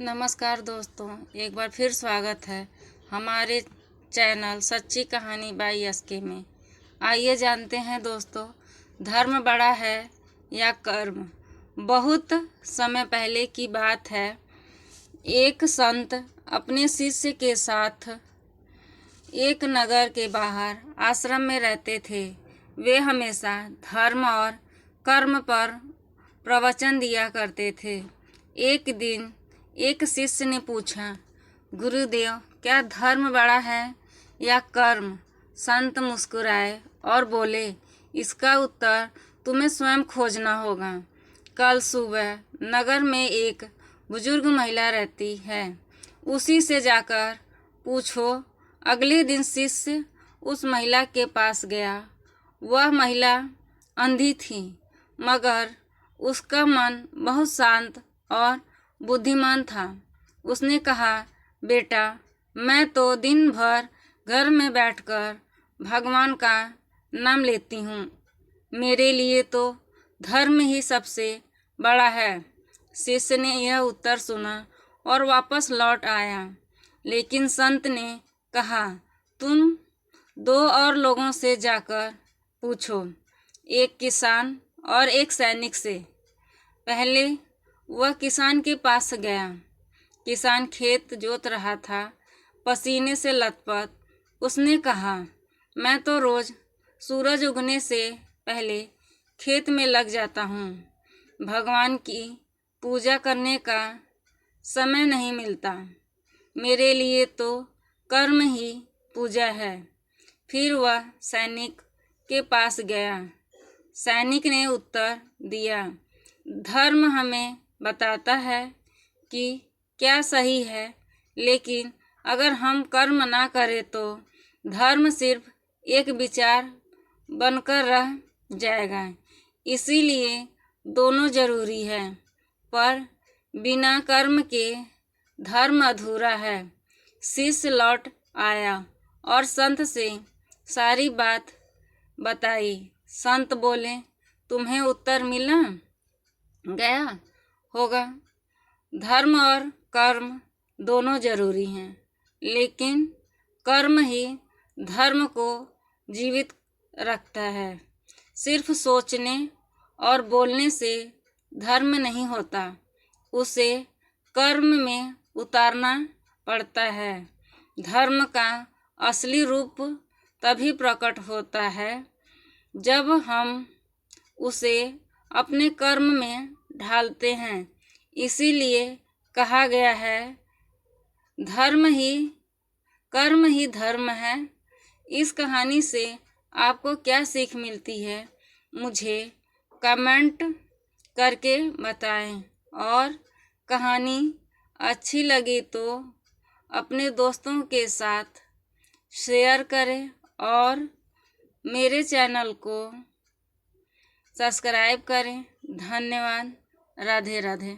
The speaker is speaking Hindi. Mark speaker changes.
Speaker 1: नमस्कार दोस्तों, एक बार फिर स्वागत है हमारे चैनल सच्ची कहानी बाई एसके में। आइए जानते हैं दोस्तों, धर्म बड़ा है या कर्म। बहुत समय पहले की बात है। एक संत अपने शिष्य के साथ एक नगर के बाहर आश्रम में रहते थे। वे हमेशा धर्म और कर्म पर प्रवचन दिया करते थे। एक दिन एक शिष्य ने पूछा, गुरुदेव, क्या धर्म बड़ा है या कर्म? संत मुस्कुराए और बोले, इसका उत्तर तुम्हें स्वयं खोजना होगा। कल सुबह नगर में एक बुजुर्ग महिला रहती है, उसी से जाकर पूछो। अगले दिन शिष्य उस महिला के पास गया। वह महिला अंधी थी, मगर उसका मन बहुत शांत और बुद्धिमान था। उसने कहा, बेटा, मैं तो दिन भर घर में बैठकर भगवान का नाम लेती हूँ। मेरे लिए तो धर्म ही सबसे बड़ा है। शिष्य ने यह उत्तर सुना और वापस लौट आया। लेकिन संत ने कहा, तुम दो और लोगों से जाकर पूछो, एक किसान और एक सैनिक से। पहले वह किसान के पास गया। किसान खेत जोत रहा था, पसीने से लथपथ। उसने कहा, मैं तो रोज सूरज उगने से पहले खेत में लग जाता हूँ। भगवान की पूजा करने का समय नहीं मिलता। मेरे लिए तो कर्म ही पूजा है। फिर वह सैनिक के पास गया। सैनिक ने उत्तर दिया, धर्म हमें बताता है कि क्या सही है, लेकिन अगर हम कर्म ना करें तो धर्म सिर्फ एक विचार बनकर रह जाएगा। इसीलिए दोनों जरूरी है, पर बिना कर्म के धर्म अधूरा है। शिष्य लौट आया और संत से सारी बात बताई। संत बोले, तुम्हें उत्तर मिला गया होगा। धर्म और कर्म दोनों जरूरी हैं, लेकिन कर्म ही धर्म को जीवित रखता है। सिर्फ सोचने और बोलने से धर्म नहीं होता, उसे कर्म में उतारना पड़ता है। धर्म का असली रूप तभी प्रकट होता है जब हम उसे अपने कर्म में ढालते हैं। इसीलिए कहा गया है, कर्म ही धर्म है। इस कहानी से आपको क्या सीख मिलती है, मुझे कमेंट करके बताएं। और कहानी अच्छी लगी तो अपने दोस्तों के साथ शेयर करें और मेरे चैनल को सब्सक्राइब करें। धन्यवाद। राधे राधे।